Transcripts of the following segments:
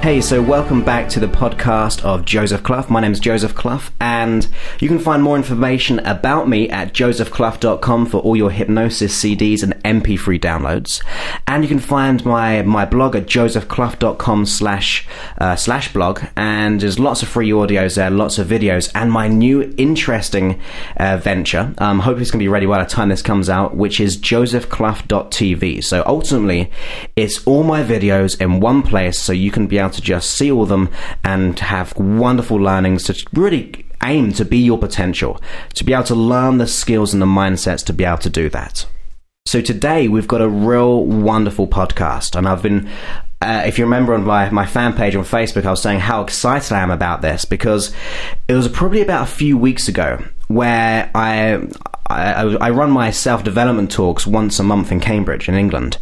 Hey, so welcome back to the podcast of Joseph Clough. My name is Joseph Clough, and you can find more information about me at josephclough.com for all your hypnosis CDs and MP3 downloads. And you can find my blog at josephclough.com slash blog, and there's lots of free audios there, lots of videos, and my new interesting venture, hopefully it's going to be ready by the time this comes out, which is josephclough.tv. So ultimately, it's all my videos in one place, so you can be able to just see all of them and have wonderful learnings to really aim to be your potential, to be able to learn the skills and the mindsets to be able to do that. So today we've got a real wonderful podcast, and I've been if you remember on my fan page on Facebook, I was saying how excited I am about this, because it was probably about a few weeks ago where I run my self-development talks once a month in Cambridge in England.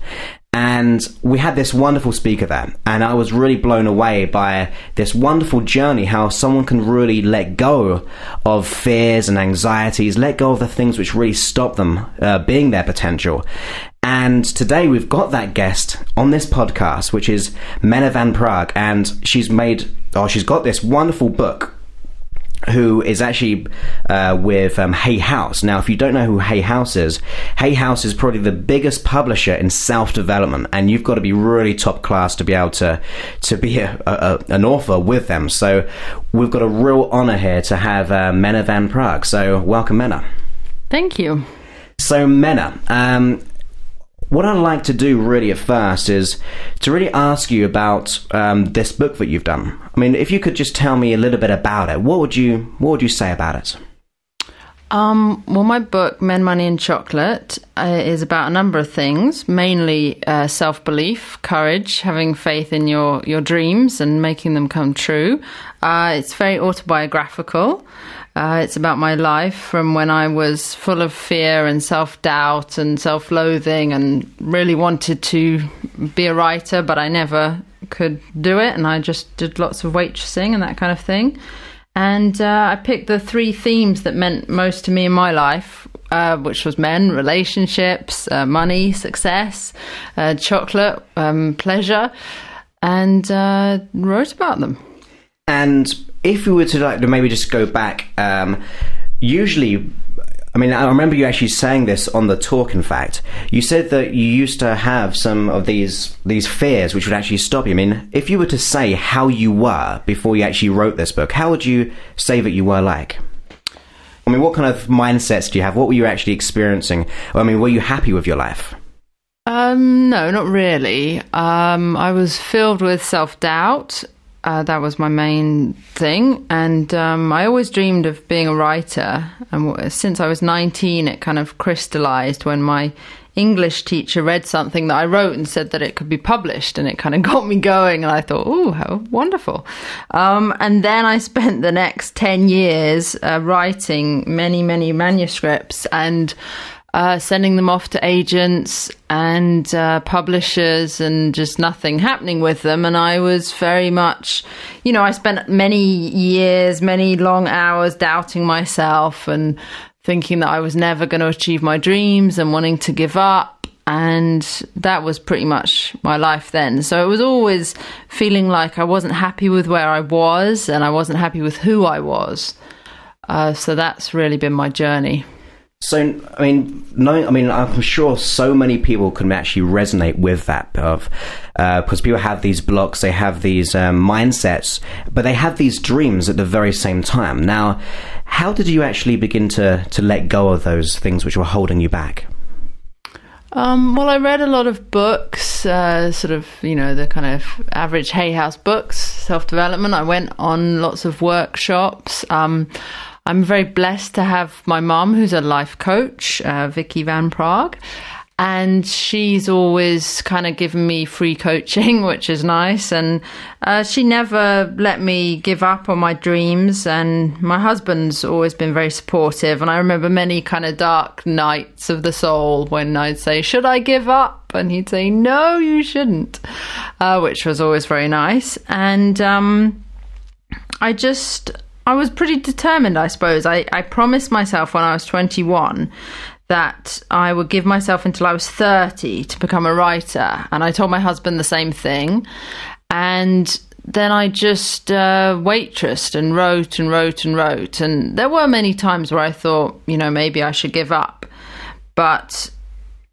And we had this wonderful speaker there, and I was really blown away by this wonderful journey, how someone can really let go of fears and anxieties, let go of the things which really stop them being their potential. And today we've got that guest on this podcast, which is Menna van Praag, and she's got this wonderful book, who is actually with Hay House. Now, if you don't know who Hay House is probably the biggest publisher in self-development, and you've got to be really top class to be able to be an author with them. So we've got a real honor here to have Menna van Praag. So welcome, Menna. Thank you. So Menna, what I'd like to do really at first is to really ask you about this book that you've done. I mean, if you could just tell me a little bit about it, what would you say about it? Well, my book, Men, Money and Chocolate, is about a number of things, mainly self-belief, courage, having faith in your dreams and making them come true. It's very autobiographical. It's about my life from when I was full of fear and self-doubt and self-loathing and really wanted to be a writer, but I never could do it. And I just did lots of waitressing and that kind of thing. And I picked the three themes that meant most to me in my life, which was men, relationships, money, success, chocolate, pleasure, and wrote about them. And if we were to maybe just go back, usually, I mean, I remember you actually saying this on the talk, in fact. You said that you used to have some of these fears which would actually stop you. I mean, if you were to say how you were before you actually wrote this book, how would you say that you were like? I mean, what kind of mindsets do you have? What were you actually experiencing? I mean, were you happy with your life? No, not really. I was filled with self-doubt. That was my main thing, and I always dreamed of being a writer, and since I was 19 it kind of crystallized when my English teacher read something that I wrote and said that it could be published, and it kind of got me going, and I thought, oh, how wonderful. And then I spent the next 10 years writing many manuscripts and sending them off to agents and publishers, and just nothing happening with them. And I was very much, I spent many years, many long hours doubting myself and thinking that I was never going to achieve my dreams and wanting to give up. And that was pretty much my life then. So it was always feeling like I wasn't happy with where I was, and I wasn't happy with who I was. So that's really been my journey. So, I mean, I'm sure so many people can actually resonate with that, because people have these blocks, they have these mindsets, but they have these dreams at the very same time. Now, how did you actually begin to let go of those things which were holding you back? Well, I read a lot of books, the kind of average Hay House books, self-development. I went on lots of workshops. I'm very blessed to have my mum, who's a life coach, Vicky van Praag, and she's always kind of given me free coaching, which is nice. And she never let me give up on my dreams. And my husband's always been very supportive. And I remember many kind of dark nights of the soul when I'd say, should I give up? And he'd say, no, you shouldn't, which was always very nice. And I was pretty determined, I suppose. I promised myself when I was 21 that I would give myself until I was 30 to become a writer. And I told my husband the same thing. And then I just waitressed and wrote and wrote and wrote. And there were many times where I thought, maybe I should give up. But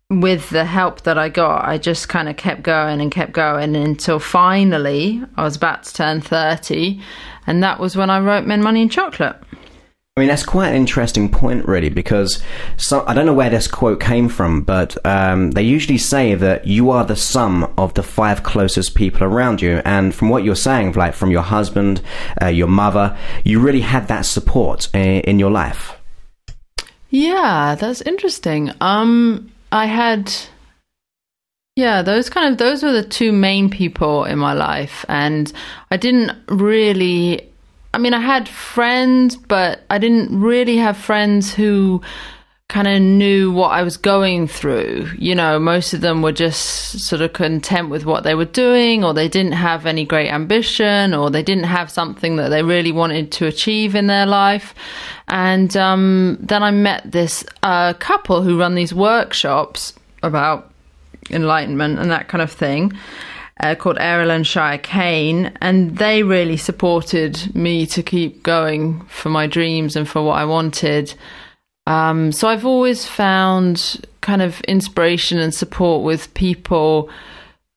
with the help that I got, I just kind of kept going until finally I was about to turn 30. And that was when I wrote Men, Money and Chocolate. I mean, that's quite an interesting point, really, because I don't know where this quote came from, but they usually say that you are the sum of the 5 closest people around you. And from what you're saying, like from your husband, your mother, you really had that support in your life. Yeah, that's interesting. I had, those were the 2 main people in my life. And I didn't really, I had friends, but I didn't really have friends who kind of knew what I was going through. Most of them were just sort of content with what they were doing, or they didn't have any great ambition, or they didn't have something that they really wanted to achieve in their life. And then I met this couple who run these workshops about enlightenment and that kind of thing, called Errol and Shia Kane, and they really supported me to keep going for my dreams and for what I wanted. So I've always found kind of inspiration and support with people,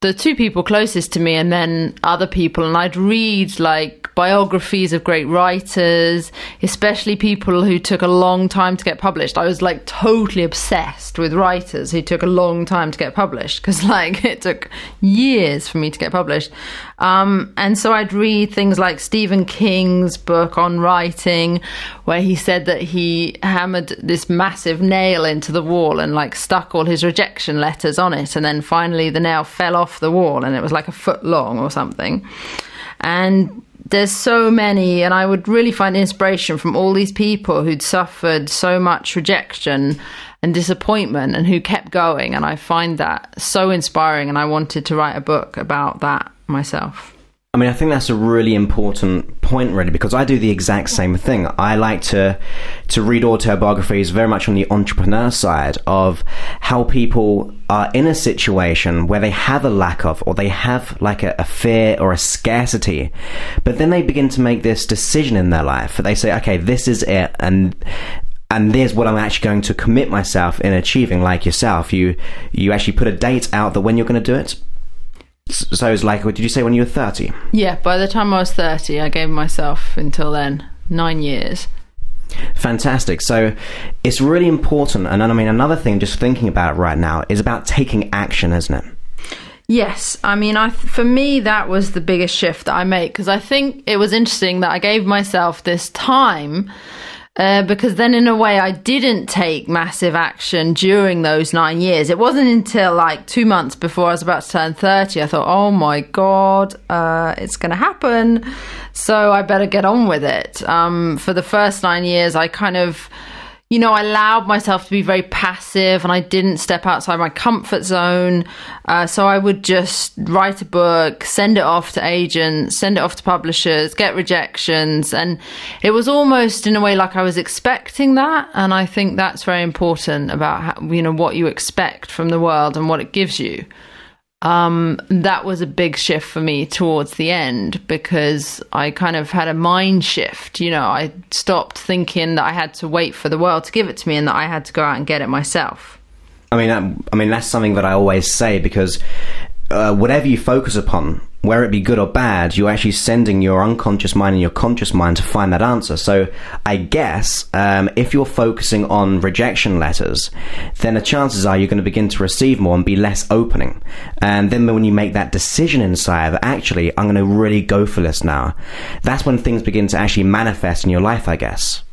the 2 people closest to me, and then other people. And I'd read like biographies of great writers, especially people who took a long time to get published. I was like totally obsessed with writers who took a long time to get published, because like it took years for me to get published. And so I'd read things like Stephen King's book on writing, where he said that he hammered this massive nail into the wall and like stuck all his rejection letters on it, and then finally the nail fell off the wall and it was like a foot long or something. And there's so many, and I would really find inspiration from all these people who'd suffered so much rejection and disappointment and who kept going. And I find that so inspiring, and I wanted to write a book about that myself. I mean, I think that's a really important point, really, because I do the exact same thing. I like to read autobiographies very much on the entrepreneur side of how people are in a situation where they have a lack of, or they have like a fear or a scarcity, but then they begin to make this decision in their life. They say, okay, this is it, and there's what I'm actually going to commit myself in achieving. Like yourself, you actually put a date out that when you're going to do it. So it's like, what did you say, when you were 30? Yeah, by the time I was 30, I gave myself until then 9 years. Fantastic. So it's really important. And I mean, another thing, just thinking about it right now, is about taking action, isn't it? Yes. I mean, for me, that was the biggest shift that I made, because I think it was interesting that I gave myself this time, because then in a way I didn't take massive action during those 9 years. It wasn't until like 2 months before I was about to turn 30, I thought, oh my God, it's going to happen. So I better get on with it. For the first 9 years, I kind of, I allowed myself to be very passive, and I didn't step outside my comfort zone. So I would just write a book, send it off to agents, send it off to publishers, get rejections. And it was almost in a way like I was expecting that. And I think that's very important about how, what you expect from the world and what it gives you. That was a big shift for me towards the end, because I kind of had a mind shift. I stopped thinking that I had to wait for the world to give it to me, and that I had to go out and get it myself. I mean, that's something that I always say, because whatever you focus upon, whether it be good or bad, you're actually sending your unconscious mind and your conscious mind to find that answer. So I guess if you're focusing on rejection letters, then the chances are you're going to begin to receive more and be less opening. And then when you make that decision inside that actually, I'm going to really go for this now, that's when things begin to actually manifest in your life, I guess.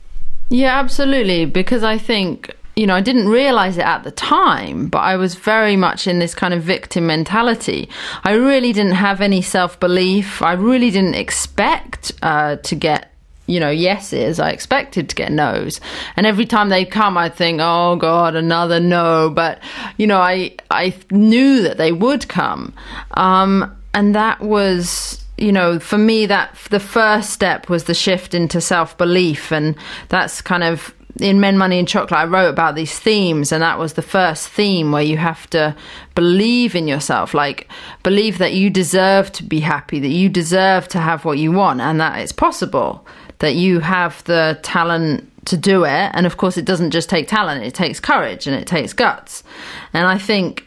Yeah, absolutely. Because I think, I didn't realize it at the time, but I was very much in this kind of victim mentality. I really didn't have any self-belief. I really didn't expect to get, yeses. I expected to get no's. And every time they come, I'd think, oh God, another no. But, I knew that they would come. And that was, for me, that the first step was the shift into self-belief. And that's kind of in Men, Money and Chocolate, I wrote about these themes, and that was the first theme, where you have to believe in yourself, like believe that you deserve to be happy, that you deserve to have what you want, and that it's possible, that you have the talent to do it. And of course, it doesn't just take talent, it takes courage and it takes guts. And I think,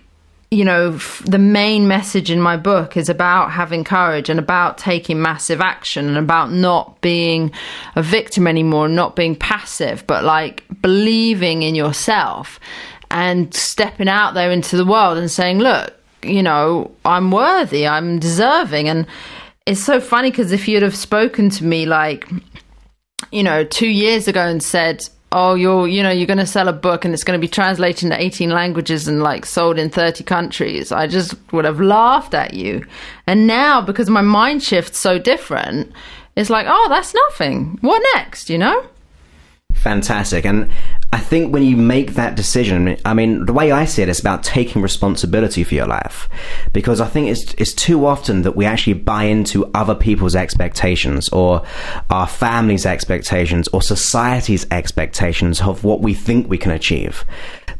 you know, the main message in my book is about having courage and about taking massive action and about not being a victim anymore, not being passive, but like believing in yourself and stepping out there into the world and saying, look, you know, I'm worthy, I'm deserving. And it's so funny, because if you'd have spoken to me like, you know, 2 years ago and said, oh, you're going to sell a book and it's going to be translated into 18 languages and like sold in 30 countries, I just would have laughed at you. And now, because my mind shift's so different, it's like, oh, that's nothing. What next, you know? Fantastic. And I think when you make that decision, I mean, the way I see it, it's about taking responsibility for your life. Because I think it's too often that we actually buy into other people's expectations, or our family's expectations, or society's expectations of what we think we can achieve.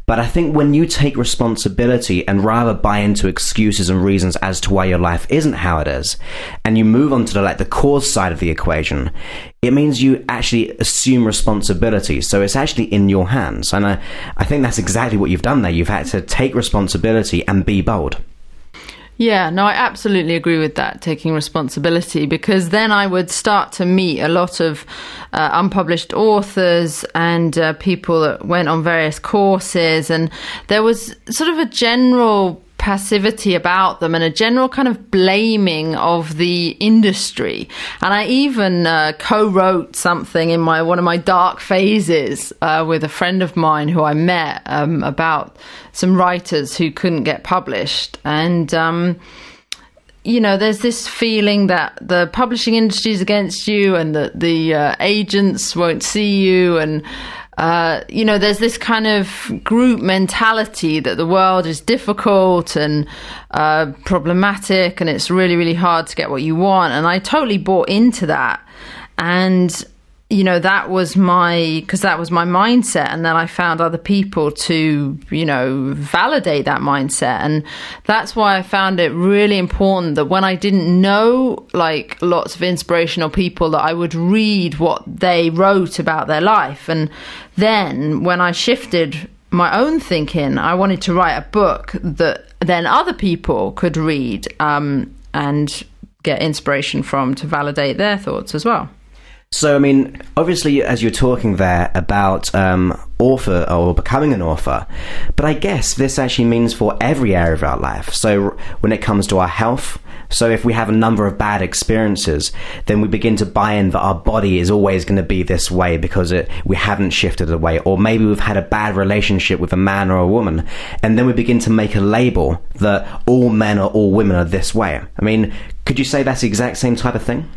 But I think when you take responsibility and rather buy into excuses and reasons as to why your life isn't how it is, and you move on to the cause side of the equation, it means you actually assume responsibility. So it's actually in your hands. And I think that's exactly what you've done there. You've had to take responsibility and be bold. Yeah, no, I absolutely agree with that, taking responsibility, because then I would start to meet a lot of unpublished authors and people that went on various courses, and there was sort of a general passivity about them and a general kind of blaming of the industry. And I even co-wrote something in one of my dark phases with a friend of mine who I met about some writers who couldn't get published. And you know, there's this feeling that the publishing industry is against you and that the agents won't see you, and you know, there's this kind of group mentality that the world is difficult and problematic, and it's really, really hard to get what you want. And I totally bought into that. And, you know, that was my mindset. And then I found other people to, you know, validate that mindset. And that's why I found it really important that when I didn't know like lots of inspirational people, that I would read what they wrote about their life. And then when I shifted my own thinking, I wanted to write a book that then other people could read and get inspiration from, to validate their thoughts as well. So, I mean, obviously, as you're talking there about author or becoming an author, but I guess this actually means for every area of our life. So when it comes to our health, so if we have a number of bad experiences, then we begin to buy in that our body is always going to be this way because we haven't shifted away. Or maybe we've had a bad relationship with a man or a woman, and then we begin to make a label that all men or all women are this way. I mean, could you say that's the exact same type of thing?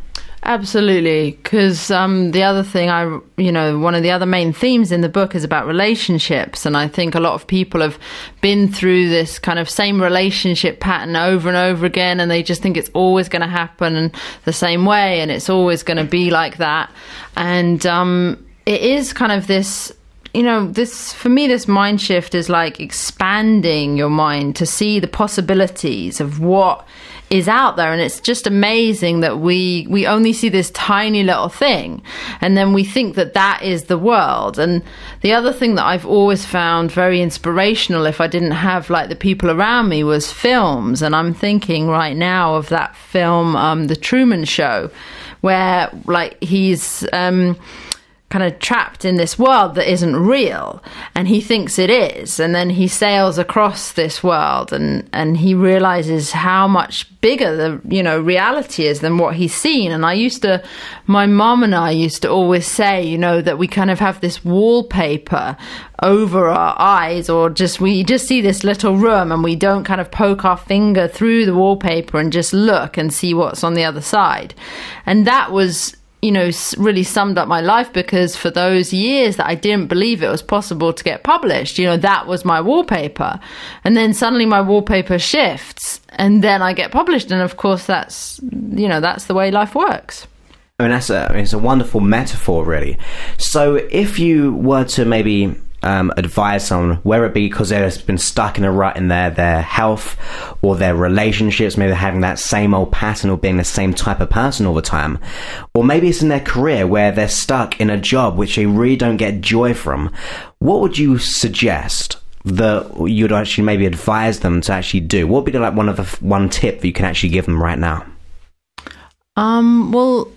Absolutely, because the other thing, one of the other main themes in the book is about relationships, and I think a lot of people have been through this kind of same relationship pattern over and over again, and they just think it's always going to happen the same way, and it's always going to be like that. And it is kind of this, you know, for me, this mind shift is like expanding your mind to see the possibilities of what is out there. And it's just amazing that we only see this tiny little thing, and then we think that that is the world. And the other thing that I've always found very inspirational, if I didn't have like the people around me, was films. And I'm thinking right now of that film, The Truman Show, where like he's kind of trapped in this world that isn't real, and he thinks it is, and then he sails across this world, and he realizes how much bigger the reality is than what he's seen. And my mom and I used to always say, that we kind of have this wallpaper over our eyes, or we just see this little room, and we don't kind of poke our finger through the wallpaper and just look and see what's on the other side. And that was really summed up my life, because for those years that I didn't believe it was possible to get published, that was my wallpaper. And then suddenly my wallpaper shifts, and then I get published. And of course that's the way life works. I mean, it's a wonderful metaphor, really. So if you were to maybe advise someone, whether it be because they've been stuck in a rut in their health or their relationships, maybe they're having that same old pattern or being the same type of person all the time, or maybe it's in their career where they're stuck in a job which they really don't get joy from, what would you suggest that you'd actually maybe advise them to actually do? What would be like one tip that you can actually give them right now? Well,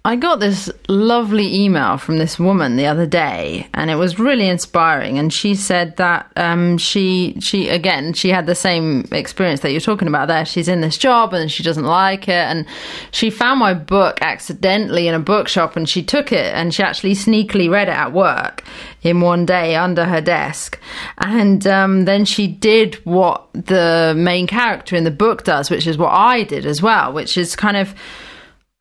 I got this lovely email from this woman the other day, and it was really inspiring. And she said that she had the same experience that you're talking about there. She's in this job and she doesn't like it, and she found my book accidentally in a bookshop, and she took it and she actually sneakily read it at work in one day under her desk. And then she did what the main character in the book does, which is what I did as well, which is kind of,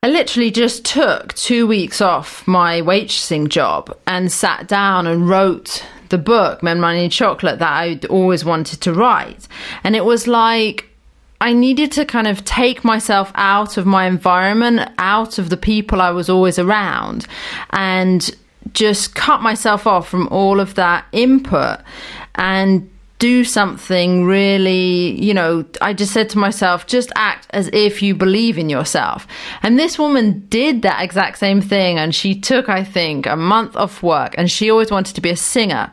I literally just took 2 weeks off my waitressing job and sat down and wrote the book, Men, Money and Chocolate, that I'd always wanted to write. And it was like I needed to kind of take myself out of my environment, out of the people I was always around, and just cut myself off from all of that input and do something really, I just said to myself, just act as if you believe in yourself. And this woman did that exact same thing. And she took, I think, a month off work, and she always wanted to be a singer.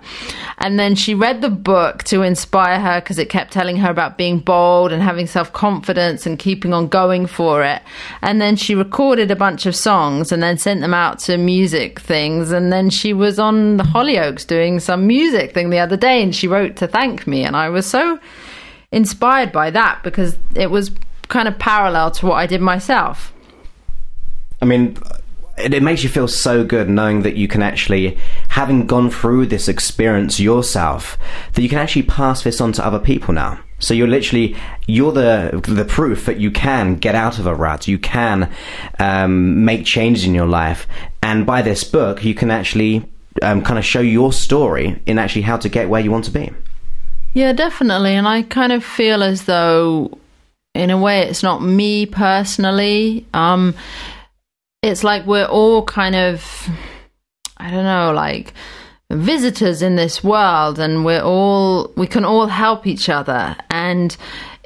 And then she read the book to inspire her because it kept telling her about being bold and having self-confidence and keeping on going for it. And then she recorded a bunch of songs and then sent them out to music things. And then she was on the Hollyoaks doing some music thing the other day, and she wrote to thank me. And I was so inspired by that because it was kind of parallel to what I did myself. I mean, it makes you feel so good knowing that you can actually, having gone through this experience yourself, that you can actually pass this on to other people now. So you're the proof that you can get out of a rut, you can make changes in your life, and by this book you can actually kind of show your story in actually how to get where you want to be. Yeah, definitely. And I kind of feel as though, in a way, it's not me personally. It's like we're all kind of, I don't know, like visitors in this world, and we can all help each other. And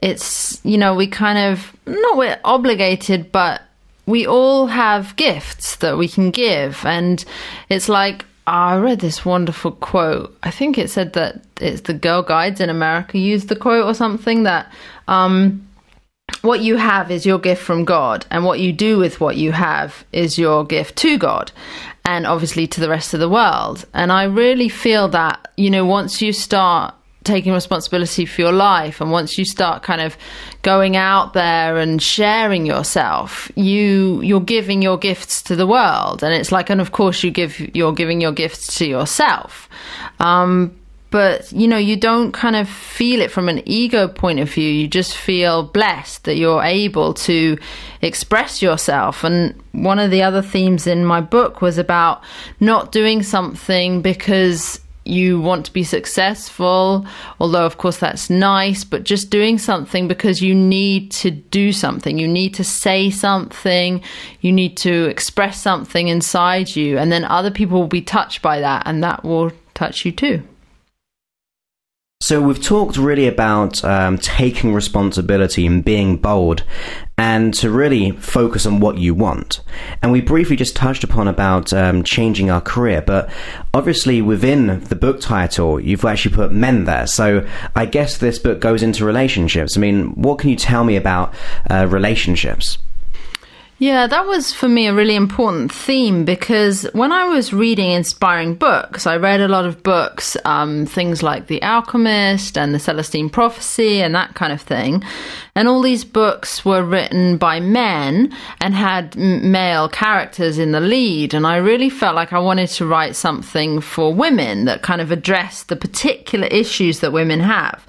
it's, we kind of, not we're obligated, but we all have gifts that we can give. And it's like, I read this wonderful quote. I think it said that it's the Girl Guides in America used the quote or something, that what you have is your gift from God, and what you do with what you have is your gift to God, and obviously to the rest of the world. And I really feel that, once you start taking responsibility for your life, and once you start kind of going out there and sharing yourself, you're giving your gifts to the world. And it's like, and of course you're giving your gifts to yourself, but you don't kind of feel it from an ego point of view. You just feel blessed that you're able to express yourself. And one of the other themes in my book was about not doing something because you want to be successful, although of course that's nice, but just doing something because you need to do something. You need to say something, you need to express something inside you, and then other people will be touched by that, and that will touch you too. So we've talked really about taking responsibility and being bold, and to really focus on what you want. And we briefly just touched upon about changing our career, but obviously within the book title, you've actually put men there. So I guess this book goes into relationships. I mean, what can you tell me about relationships? Yeah, that was for me a really important theme, because when I was reading inspiring books, I read a lot of books, things like The Alchemist and The Celestine Prophecy and that kind of thing. And all these books were written by men and had male characters in the lead. And I really felt like I wanted to write something for women that kind of addressed the particular issues that women have.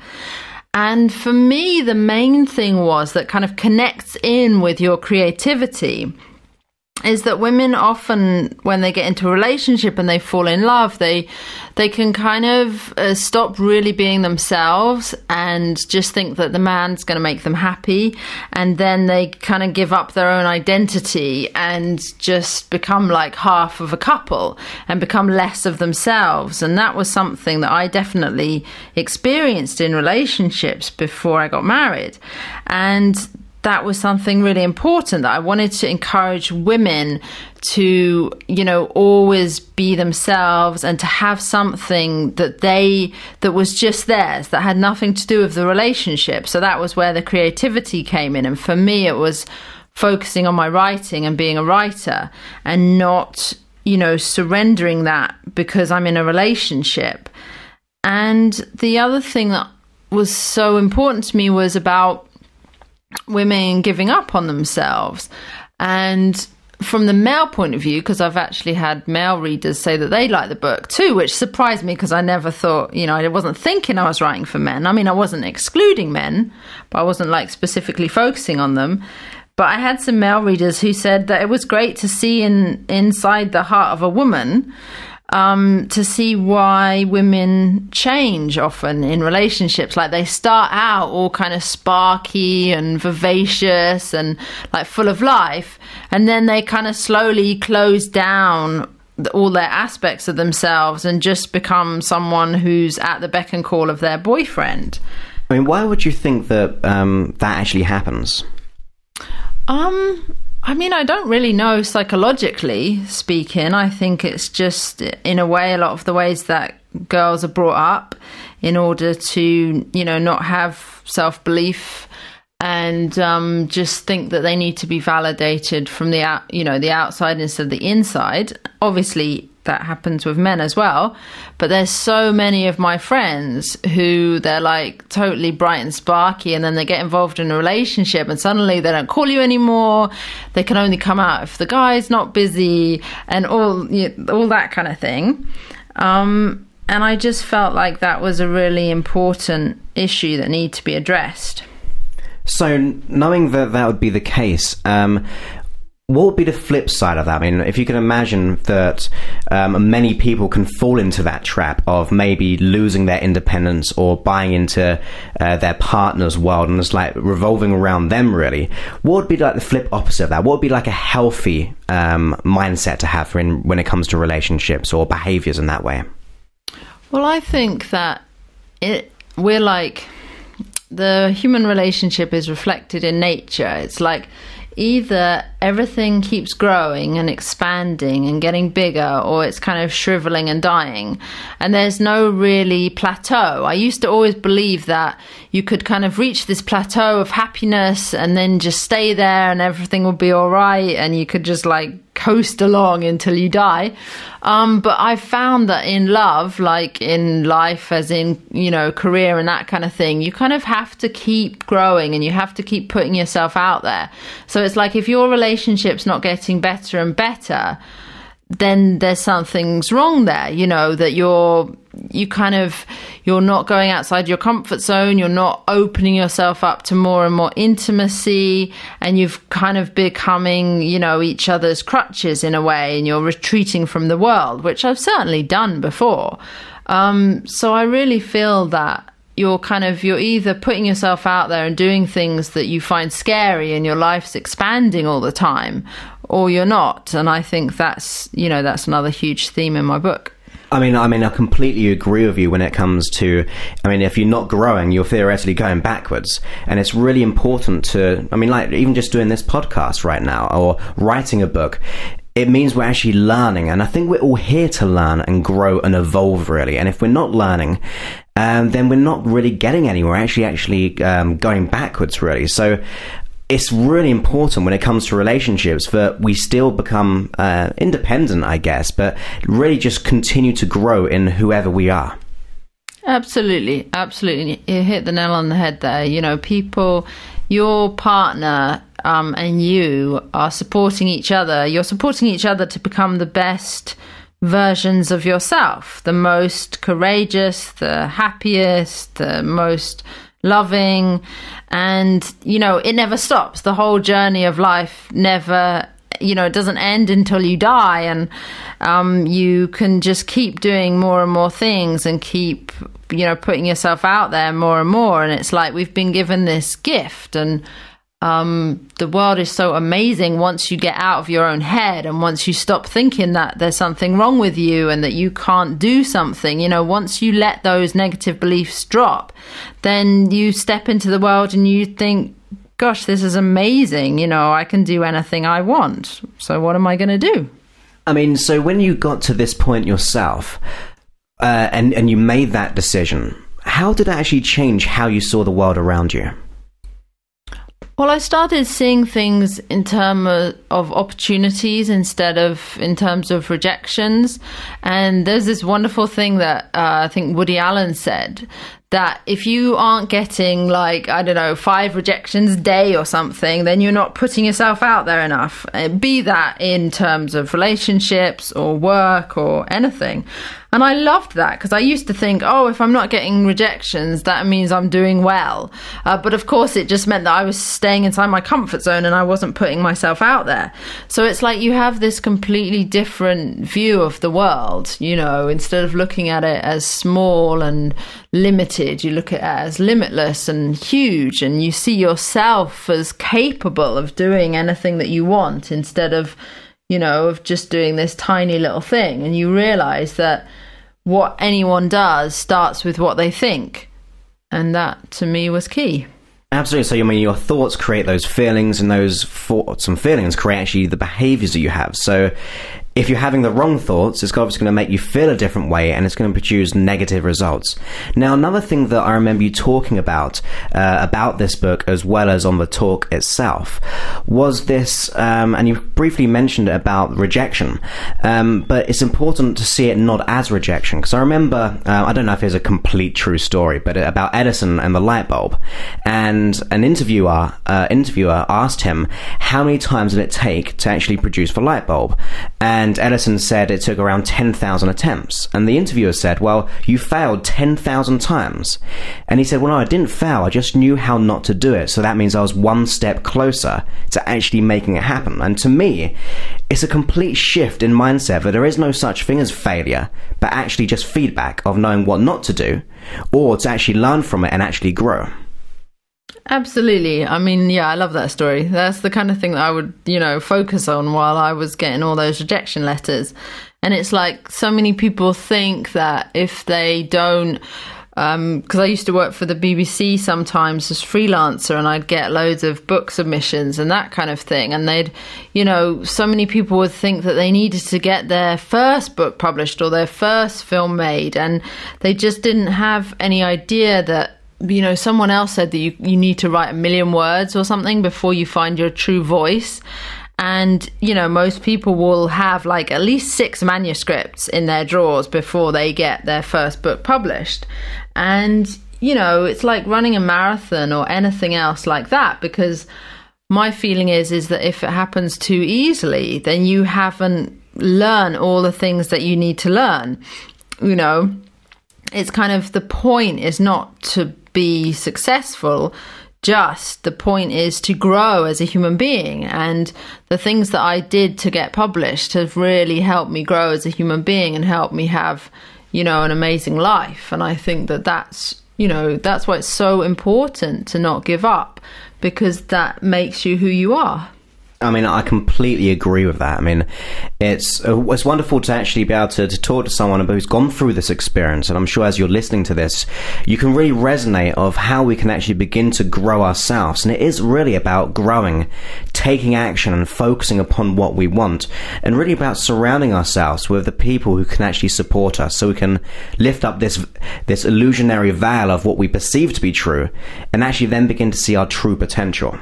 And for me, the main thing was that kind of connects in with your creativity. is that women often, when they get into a relationship and they fall in love, they can kind of stop really being themselves and just think that the man's going to make them happy, and then they kind of give up their own identity and just become like half of a couple and become less of themselves. And that was something that I definitely experienced in relationships before I got married. And that was something really important, that I wanted to encourage women to, always be themselves and to have something that was just theirs, that had nothing to do with the relationship. So that was where the creativity came in. And for me, it was focusing on my writing and being a writer, and not, surrendering that because I'm in a relationship. And the other thing that was so important to me was about women giving up on themselves. And from the male point of view, because I've actually had male readers say that they like the book too, which surprised me because I never thought, I wasn't thinking I was writing for men. I mean, I wasn't excluding men, but I wasn't like specifically focusing on them. But I had some male readers who said that it was great to see inside the heart of a woman, to see why women change often in relationships. Like, they start out all kind of sparky and vivacious and like full of life, and then they kind of slowly close down all their aspects of themselves and just become someone who's at the beck and call of their boyfriend. I mean, why would you think that that actually happens? I don't really know, psychologically speaking. I think it's just, in a way, a lot of the ways that girls are brought up in order to, not have self-belief and just think that they need to be validated from the outside instead of the inside. Obviously, that happens with men as well, but there's so many of my friends who they're like totally bright and sparky, and then they get involved in a relationship and suddenly they don't call you anymore. They can only come out if the guy's not busy, and all that kind of thing. And I just felt like that was a really important issue that needed to be addressed. So knowing that would be the case, what would be the flip side of that? I mean, if you can imagine that many people can fall into that trap of maybe losing their independence or buying into their partner's world, and it's like revolving around them, really. What would be like the flip opposite of that? What would be like a healthy mindset to have when it comes to relationships or behaviors in that way? Well, I think that we're like, the human relationship is reflected in nature. It's like, either everything keeps growing and expanding and getting bigger, or it's kind of shriveling and dying. And there's no really plateau. I used to always believe that you could kind of reach this plateau of happiness and then just stay there and everything will be all right, and you could just like coast along until you die. But I found that in love, like in life, as in, career and that kind of thing, you kind of have to keep growing and you have to keep putting yourself out there. So it's like, if your relationship's not getting better and better, then there's something's wrong there, that you're not going outside your comfort zone, you're not opening yourself up to more and more intimacy, and you've kind of becoming, each other's crutches in a way, and you're retreating from the world, which I've certainly done before. So I really feel that you're either putting yourself out there and doing things that you find scary and your life's expanding all the time, or you're not. And I think that's another huge theme in my book. I mean, I completely agree with you when it comes to, if you're not growing, you're theoretically going backwards. And it's really important to, like even just doing this podcast right now or writing a book, it means we're actually learning. And I think we're all here to learn and grow and evolve, really. And if we're not learning, then we're not really getting anywhere, actually going backwards, really. So it's really important when it comes to relationships that we still become independent, I guess, but really just continue to grow in whoever we are. Absolutely. You hit the nail on the head there. People, your partner and you are supporting each other. You're supporting each other to become the best versions of yourself, the most courageous, the happiest, the most loving. And it never stops. The whole journey of life never it doesn't end until you die. And you can just keep doing more and more things and keep, putting yourself out there more and more. And it's like we've been given this gift, and the world is so amazing once you get out of your own head, and once you stop thinking that there's something wrong with you and that you can't do something. Once you let those negative beliefs drop, then you step into the world and you think, gosh, this is amazing. I can do anything I want. So what am I going to do? I mean, so when you got to this point yourself, and you made that decision, how did that actually change how you saw the world around you? Well, I started seeing things in terms of opportunities instead of in terms of rejections. And there's this wonderful thing that I think Woody Allen said, that if you aren't getting 5 rejections a day or something, then you're not putting yourself out there enough. Be that in terms of relationships or work or anything. And I loved that, because I used to think, if I'm not getting rejections, that means I'm doing well. But of course, it just meant that I was staying inside my comfort zone and I wasn't putting myself out there. So it's like you have this completely different view of the world, instead of looking at it as small and limited, you look at it as limitless and huge, and you see yourself as capable of doing anything that you want, instead of of just doing this tiny little thing. And you realize that what anyone does starts with what they think. And that, to me, was key. Absolutely. So, your thoughts create those feelings, and those thoughts and feelings create actually the behaviors that you have. So if you're having the wrong thoughts, it's obviously going to make you feel a different way, and it's going to produce negative results. Now, another thing that I remember you talking about this book, as well as on the talk itself, was this, and you briefly mentioned it about rejection, but it's important to see it not as rejection, because I remember, I don't know if it's a complete true story, but about Edison and the light bulb, and an interviewer asked him, how many times did it take to actually produce the light bulb? And Edison said it took around 10,000 attempts. And the interviewer said, well, you failed 10,000 times. And he said, well, no, I didn't fail. I just knew how not to do it. So that means I was one step closer to actually making it happen. And to me, it's a complete shift in mindset that there is no such thing as failure, but actually just feedback of knowing what not to do, or to actually learn from it and actually grow. Absolutely. I mean, I love that story. That's the kind of thing that I would, focus on while I was getting all those rejection letters. And it's like so many people think that if they don't, because I used to work for the BBC sometimes as freelancer, and I'd get loads of book submissions and that kind of thing. And they'd, so many people would think that they needed to get their first book published or their first film made. And they just didn't have any idea that, someone else said that you need to write 1 million words or something before you find your true voice. And, most people will have at least 6 manuscripts in their drawers before they get their first book published. And, it's like running a marathon or anything else like that, because my feeling is that if it happens too easily, then you haven't learned all the things that you need to learn. It's kind of, the point is not to be successful, just the point is to grow as a human being. And the things that I did to get published have really helped me grow as a human being and helped me have, an amazing life. And I think that that's why it's so important to not give up, because that makes you who you are. I mean, I completely agree with that. I mean, it's wonderful to actually be able to talk to someone who's gone through this experience. And I'm sure as you're listening to this, you can really resonate of how we can actually begin to grow ourselves. And it is really about growing, taking action and focusing upon what we want, and really about surrounding ourselves with the people who can actually support us, so we can lift up this illusionary veil of what we perceive to be true, and actually then begin to see our true potential.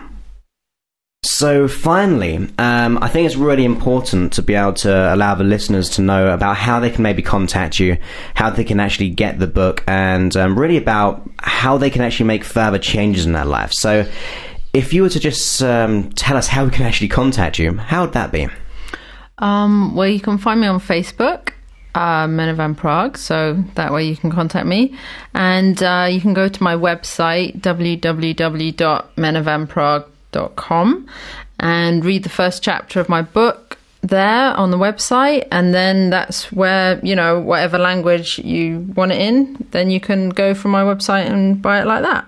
So finally, I think it's really important to be able to allow the listeners to know about how they can maybe contact you, how they can actually get the book, and really about how they can actually make further changes in their life. So if you were to just tell us how we can actually contact you, how would that be? Well, you can find me on Facebook, Menna van Praag, so that way you can contact me. And you can go to my website, www.mennavanpraag.com, and read the first chapter of my book there on the website, and then that's where, whatever language you want it in, then you can go from my website and buy it like that.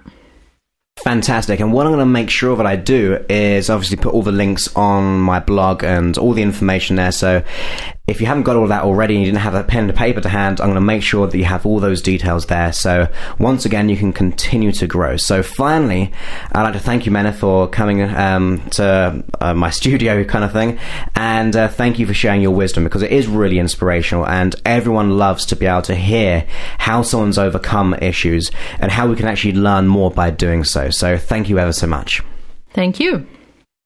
Fantastic. And what I'm going to make sure that I do is obviously put all the links on my blog and all the information there. So if you haven't got all that already and you didn't have a pen and paper to hand, I'm going to make sure that you have all those details there. So once again, you can continue to grow. So finally, I'd like to thank you, Menna, for coming to my studio kind of thing. And thank you for sharing your wisdom, because it is really inspirational, and everyone loves to be able to hear how someone's overcome issues and how we can actually learn more by doing so. So thank you ever so much. Thank you.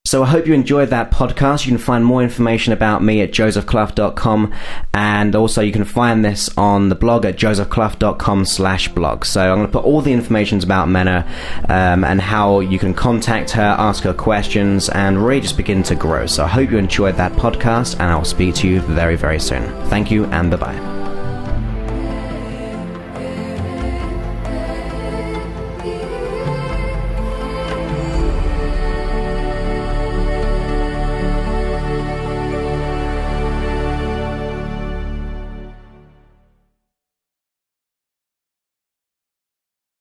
So I hope you enjoyed that podcast. You can find more information about me at josephclough.com, and also you can find this on the blog at josephclough.com/blog. So I'm going to put all the information about Menna and how you can contact her, ask her questions, and really just begin to grow. So I hope you enjoyed that podcast, and I'll speak to you very, very soon. Thank you, and bye-bye.